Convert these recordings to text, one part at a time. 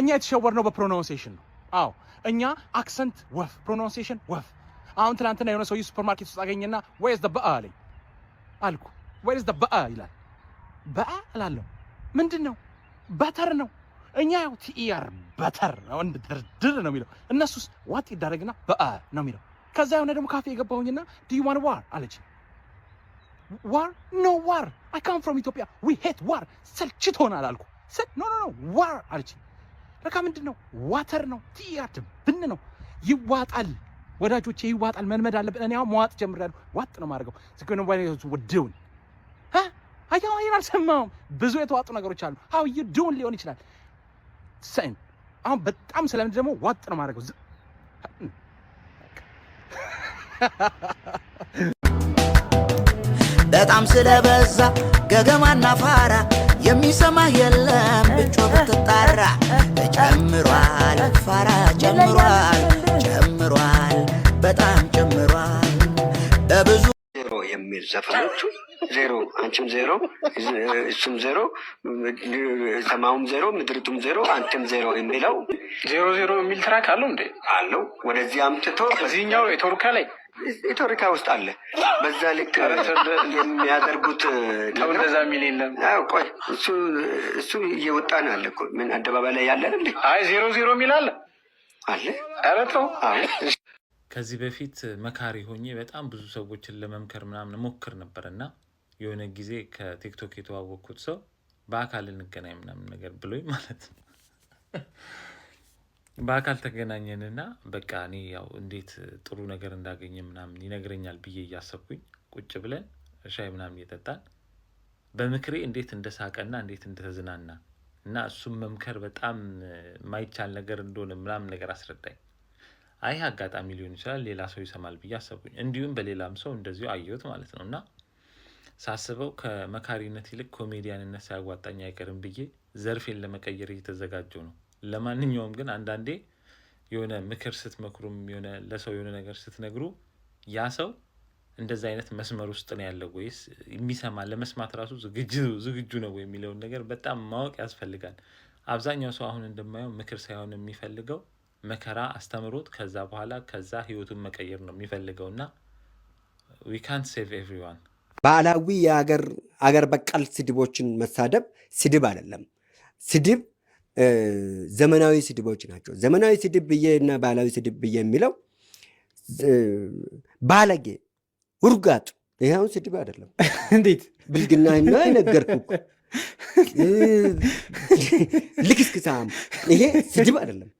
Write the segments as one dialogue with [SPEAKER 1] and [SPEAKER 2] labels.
[SPEAKER 1] እኛ የተሸወርነው በፕሮናንሴሽን ነው አዎ እኛ አክሰንት ወፍ ፕሮናንሴሽን ወፍ አሁን ትላንትና የሆነ ሰው ሱፐርማርኬት ውስጥ አገኘና where's the ba'a አለኝ አልኩ where's the ba'a ይላል ba'a አላለሁ ምንድነው በተር ነው እኛ ያው ቲአር በተር ነው እንድድር ነው የሚለው እነሱስ ዋት ይዳረግና ba'a ነው የሚለው ከዛ የሆነ ደግሞ ካፌ የገባሁኝና do you want war አለች war no war I come from Ethiopia we hate war ሰልችቶናል አልኩ no war አለች ለካ ምንድነው ዋተር ነው ቲአር ብን ነው ይዋጣል ወዳጆቼ ይዋጣል መልመድ አለብን እኔ አሁን መዋጥ ጀምሬያለሁ ዋጥ ነው ማድረገው ዝግነ ወደውን አያው አይራል ሰማም ብዙ የተዋጡ ነገሮች አሉ how you doing ሊሆን ይችላል ሰን አሁን በጣም ስለምን ደግሞ ዋጥ ነው ማድረገው
[SPEAKER 2] በጣም ስለበዛ ገገማና ፋራ የሚሰማ የለም ብጮህ ተጣራ ጨምሯል ፋራ ጨምሯል በጣም ጨምሯል በብዙ
[SPEAKER 3] ዜሮ የሚል ዘፈኖቹ ዜሮ አንቺም ዜሮ እሱም ዜሮ ሰማውም ዜሮ ምድርቱም ዜሮ አንተም ዜሮ የሚለው
[SPEAKER 4] ዜሮ የሚል ትራክ አለው እንዴ
[SPEAKER 3] አለው ወደዚህ አምጥቶ
[SPEAKER 4] በዚህኛው የቶርካ ላይ
[SPEAKER 3] ኢትዮሪካ ውስጥ አለ በዛ ልክ የሚያደርጉት
[SPEAKER 4] ነው እንደዛ የሚል የለም
[SPEAKER 3] ቆይ እሱ እየወጣ ነው አለ እኮ ምን አደባባይ ላይ ያለ አይደል
[SPEAKER 4] አይ ዜሮ የሚል አለ ኧረ ተው
[SPEAKER 5] ከዚህ በፊት መካሪ ሆኜ በጣም ብዙ ሰዎችን ለመምከር ምናምን ሞክር ነበርና የሆነ ጊዜ ከቲክቶክ የተዋወቅኩት ሰው በአካል እንገናኝ ምናምን ነገር ብሎኝ ማለት ነው በአካል ተገናኘንና በቃ እኔ ያው እንዴት ጥሩ ነገር እንዳገኘ ምናምን ይነግረኛል ብዬ እያሰብኩኝ ቁጭ ብለን ሻይ ምናምን እየጠጣን በምክሬ እንዴት እንደሳቀና እንዴት እንደተዝናና እና እሱም መምከር በጣም ማይቻል ነገር እንደሆነ ምናምን ነገር አስረዳኝ አይ አጋጣሚ ሊሆን ይችላል ሌላ ሰው ይሰማል ብዬ አሰብኩኝ እንዲሁም በሌላም ሰው እንደዚሁ አየሁት ማለት ነውና ሳስበው ከመካሪነት ይልቅ ኮሜዲያንነት ሳያዋጣኝ አይቀርም ብዬ ዘርፌን ለመቀየር እየተዘጋጀው ነው ለማንኛውም ግን አንዳንዴ የሆነ ምክር ስትመክሩም የሆነ ለሰው የሆነ ነገር ስትነግሩ ያ ሰው እንደዛ አይነት መስመር ውስጥ ነው ያለው ወይስ የሚሰማ ለመስማት ራሱ ዝግጁ ነው ወይ የሚለው ነገር በጣም ማወቅ ያስፈልጋል አብዛኛው ሰው አሁን እንደማየው ምክር ሳይሆን የሚፈልገው መከራ አስተምሮት ከዛ በኋላ ከዛ ህይወቱን መቀየር ነው የሚፈልገውና we can't save everyone
[SPEAKER 6] ባህላዊ የአገር በቀል ስድቦችን መሳደብ ስድብ አይደለም ስድብ ዘመናዊ ስድቦች ናቸው ዘመናዊ ስድብ ብዬና ባህላዊ ስድብ ብዬ የሚለው ባለጌ ውርጋጥ ይሄው ስድብ አይደለም
[SPEAKER 7] እንዴት
[SPEAKER 6] ብልግና ነው አይነገርኩ ልክስክሳም ይሄ ስድብ አይደለም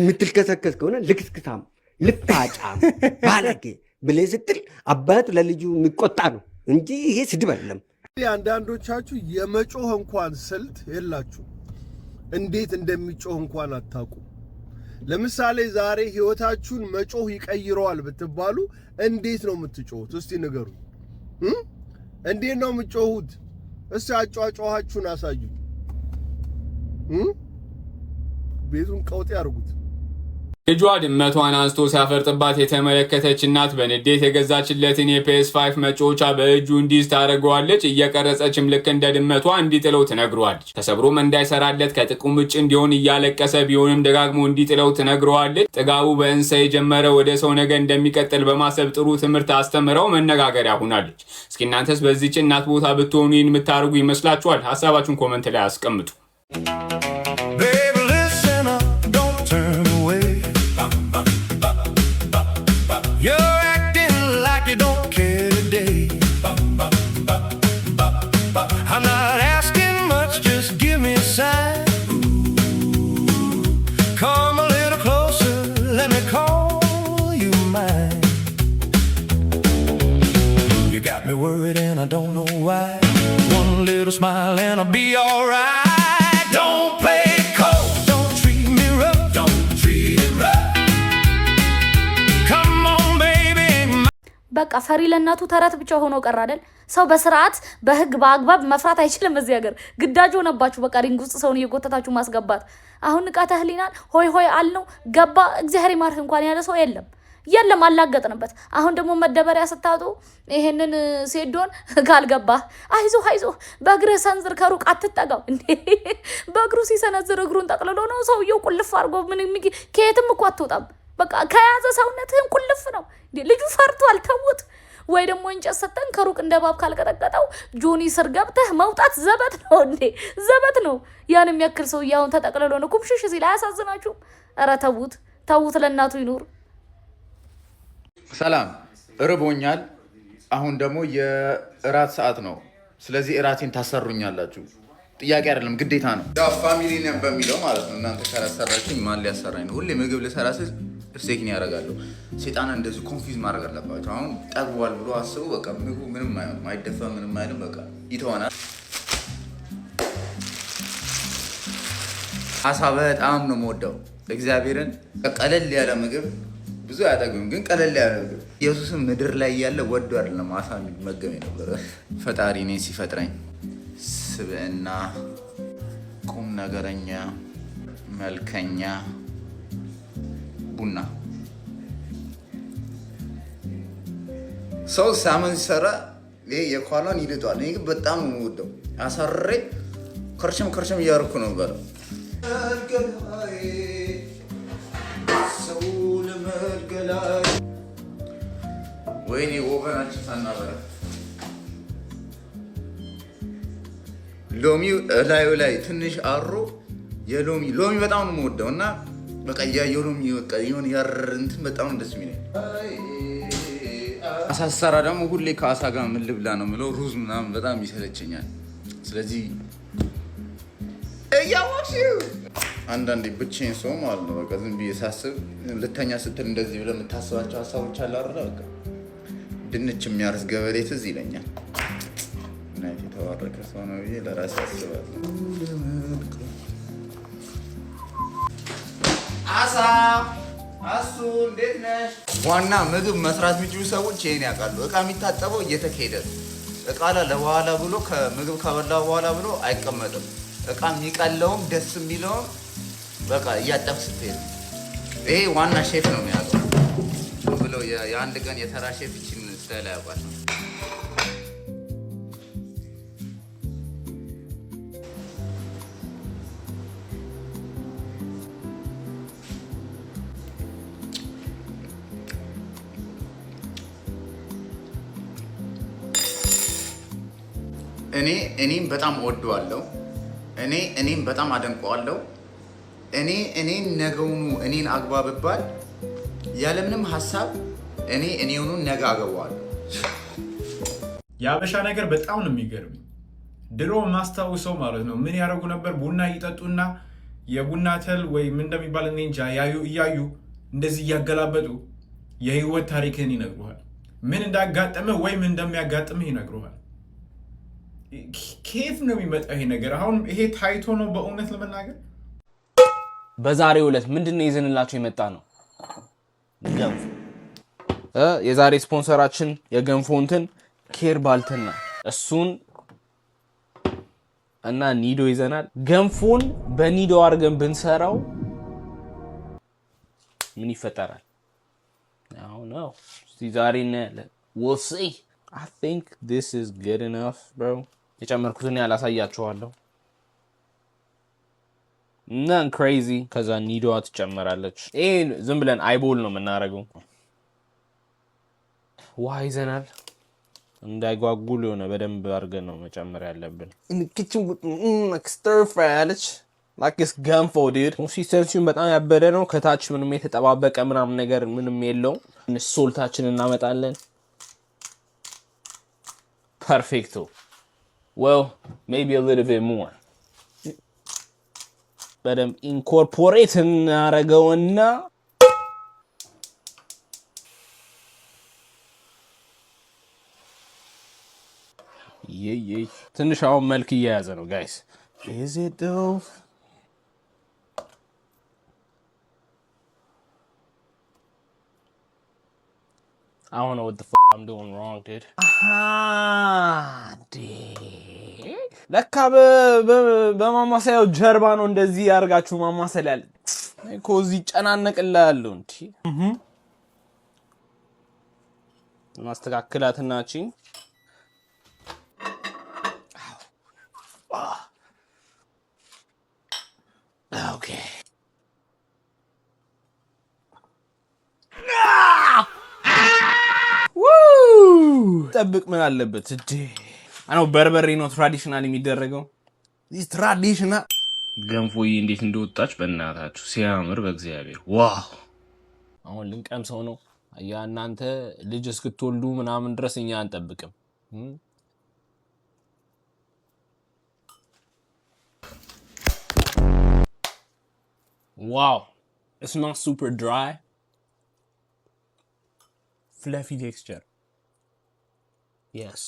[SPEAKER 6] ምትልከሰከስ ከሆነ ልክስክሳም ልፋጫም ባለጌ ብለህ ስትል አባት ለልጁ የሚቆጣ ነው እንጂ ይሄ ስድብ አይደለም
[SPEAKER 8] አንዳንዶቻችሁ የመጮህ እንኳን ስልት የላችሁ እንዴት እንደሚጮህ እንኳን አታውቁ ለምሳሌ ዛሬ ህይወታችሁን መጮህ ይቀይረዋል ብትባሉ እንዴት ነው የምትጮሁት እስቲ ንገሩ እንዴት ነው የምትጮሁት እስቲ አጫጫዋችሁን አሳዩ ቤቱን ቀውጤ ያርጉት
[SPEAKER 9] ልጇ ድመቷን አንስቶ ሲያፈርጥባት የተመለከተች እናት በንዴት የገዛችለትን የPS5 መጫወቻ በእጁ እንዲዝ ታደርገዋለች እየቀረጸችም ልክ እንደ ድመቷ እንዲጥለው ትነግረዋለች ተሰብሮም እንዳይሰራለት ከጥቅም ውጭ እንዲሆን እያለቀሰ ቢሆንም ደጋግሞ እንዲጥለው ትነግረዋለች ጥጋቡ በእንሳ የጀመረ ወደ ሰው ነገ እንደሚቀጥል በማሰብ ጥሩ ትምህርት አስተምረው መነጋገሪያ ሆናለች እስኪ እናንተስ በዚህች እናት ቦታ ብትሆኑ ይህን የምታደርጉ ይመስላችኋል ሐሳባችሁን ኮሜንት ላይ አስቀምጡ
[SPEAKER 10] Worried and I don't know why. One little smile and I'll be alright. Don't play it cold. Don't treat me rough. Don't treat it rough. Come on, baby.
[SPEAKER 11] በቃ ፈሪ ለእናቱ ተረት ብቻ ሆኖ ቀር አይደል ሰው በስርዓት በህግ በአግባብ መፍራት አይችልም እዚህ ሀገር ግዳጅ ሆነባችሁ በቃ ሪንግ ውስጥ ሰውን እየጎተታችሁ ማስገባት አሁን ንቃተ ህሊናን ሆይ አልነው ገባ እግዚአብሔር ይማርህ እንኳን ያለ ሰው የለም የለም አላገጥንበት። አሁን ደግሞ መደበሪያ ስታጡ ይሄንን ሴዶን ካልገባ አይዞ በእግርህ ሰንዝር ከሩቅ አትጠጋው እንዴ። በእግሩ ሲሰነዝር እግሩን ጠቅልሎ ነው ሰውየው ቁልፍ አድርጎ ምን ከየትም እኮ አትወጣም። በቃ ከያዘ ሰውነትህን ቁልፍ ነው እንዴ። ልጁ ፈርቷል ተውት። ወይ ደግሞ እንጨት ሰጠን ከሩቅ እንደ ባብ ካልቀጠቀጠው ጆኒ ስር ገብተህ መውጣት ዘበት ነው እንዴ ዘበት ነው። ያን የሚያክል ሰው ያውን ተጠቅልሎ ነው ኩምሽሽ ሲል አያሳዝናችሁም? ኧረ ተውት ለእናቱ ይኑር።
[SPEAKER 7] ሰላም እርቦኛል። አሁን ደግሞ የእራት ሰዓት ነው። ስለዚህ እራቴን ታሰሩኛላችሁ። ጥያቄ አይደለም ግዴታ ነው። ያው ፋሚሊ ነን በሚለው ማለት ነው። እናንተ ካላሰራችሁኝ ማን ሊያሰራኝ ነው? ሁሌ ምግብ ልሰራ ስል ስቴክኒ ያደርጋለሁ። ሴጣን እንደዚህ ኮንፊውዝ ማድረግ አለባቸው። አሁን ጠግቧል ብሎ አስቡ። በቃ ምግቡ ምንም አይሆንም፣ አይደፋ ምንም አይልም። በቃ ይተዋናል። አሳ በጣም ነው የምወደው እግዚአብሔርን። ቀለል ያለ ምግብ ብዙ አያጠግብም፣ ግን ቀለል ያለ ምግብ። ኢየሱስም ምድር ላይ ያለ ወዶ አይደለም አሳ የሚመገብ የነበረ። ፈጣሪ እኔን ሲፈጥረኝ ስብዕና፣ ቁም ነገረኛ፣ መልከኛ፣ ቡና ሰው ሳመን ሲሰራ ይሄ የኳሏን ይልጧል። እኔ ግን በጣም ነው የምወደው። አሳሬ ከርቸም እያደረኩ ነው በለው። ወይኔ ወገናችን ሳናበረ ሎሚው እላዩ ላይ ትንሽ አሮ ሎሚ በጣም ነው የምወደው እና በቃ የሎሚ በቃ የሆነ እንትን በጣም ደስ የሚለኝ። አሳ ስሰራ ደግሞ ሁሌ ከአሳ ጋር ምን ልብላ ነው የምለው። ሩዝ ምናምን በጣም ይሰለቸኛል። ስለዚህ አንዳንዴ ብቻዬን ሰው ማለት ነው በቃ ዝም ብዬ ሳስብ ልተኛ ስትል እንደዚህ ብለህ የምታስባቸው ሀሳቦች አለ አይደል? በቃ ድንች የሚያርስ ገበሬ ትዝ ይለኛል። እናቴ የተባረከ ሰው ነው ብዬ ለራሴ አስባለሁ። አሱ እንዴት ነሽ? ዋና ምግብ መስራት የሚችሉ ሰዎች ይሄን ያውቃሉ። እቃ የሚታጠበው እየተካሄደ ነው። እቃ ለበኋላ ብሎ ከምግብ ከበላ በኋላ ብሎ አይቀመጥም። እቃ የሚቀለውም ደስ የሚለውም በቃ እያጠብክ ስትሄድ። ይሄ ዋና ሼፍ ነው የሚያውቀው ብለው የአንድ ቀን የተራ ሼፍ ይችን ስታይል ያውቃል። እኔም በጣም እወደዋለሁ። እኔም በጣም አደንቀዋለሁ። እኔን ነገውኑ እኔን አግባብባል ያለምንም ሀሳብ እኔውኑ ነገ አገባዋለሁ።
[SPEAKER 12] የአበሻ ነገር በጣም ነው የሚገርምኝ። ድሮ ማስታውሰው ማለት ነው ምን ያደርጉ ነበር? ቡና ይጠጡና የቡና ተል ወይ ምን እንደሚባል እኔ እንጃ እያዩ እንደዚህ እያገላበጡ የህይወት ታሪክህን ይነግሩሃል። ምን እንዳጋጠመህ ወይ ምን እንደሚያጋጥምህ ይነግሩሃል። ከየት ነው የሚመጣው ይሄ ነገር? አሁን ይሄ ታይቶ ነው በእውነት ለመናገር።
[SPEAKER 13] በዛሬው ዕለት ምንድነው ይዘንላችሁ የመጣ ነው? ገንፎ። የዛሬ ስፖንሰራችን የገንፎ እንትን ኬር ባልትና እሱን እና ኒዶ ይዘናል። ገንፎን በኒዶ አድርገን ብንሰራው ምን ይፈጠራል? አሁን ነው ዛሬ እናያለን። we'll see. I think this is good enough, bro. የጨመርኩትን ያላሳያችኋለሁ። ነን ክሬዚ። ከዛ ኒዶዋ ትጨመራለች። ይሄ ዝም ብለን አይቦል ነው የምናደርገው። ውሃ ይዘናል። እንዳይጓጉል የሆነ በደንብ አድርገን ነው መጨመር ያለብን። ኪችን ስtir fry አለች like it's ገንፎ dude። ኮንሲስተንሲውን በጣም ያበደ ነው። ከታች ምንም የተጠባበቀ ምናምን ነገር ምንም የለውም። ሶልታችን እናመጣለን። Perfecto. Well, maybe a little bit more. But incorporate እናደርገውና ትንሽ አሁን መልክ እየያዘ ነው guys. Is it though? I don't know what the I'm doing wrong, dude. ለካ በማማሰያው ጀርባ ነው እንደዚህ ያርጋችሁ ማማሰል ያለ እኮ እዚህ ጨናነቅልሃለሁ እንዴ። ማስተካከላትና እቺን ኦኬ ጠብቅ ምን አለበት እንዴ አኖ በርበሬ ነው ትራዲሽናል የሚደረገው ዲስ ትራዲሽናል ገንፎዬ እንዴት እንደወጣች በእናታችሁ ሲያምር በእግዚአብሔር ዋው አሁን ልንቀምሰው ነው አያ እናንተ ልጅ እስክትወልዱ ምናምን ድረስ እኛ አንጠብቅም ዋው it's not super dry fluffy texture yes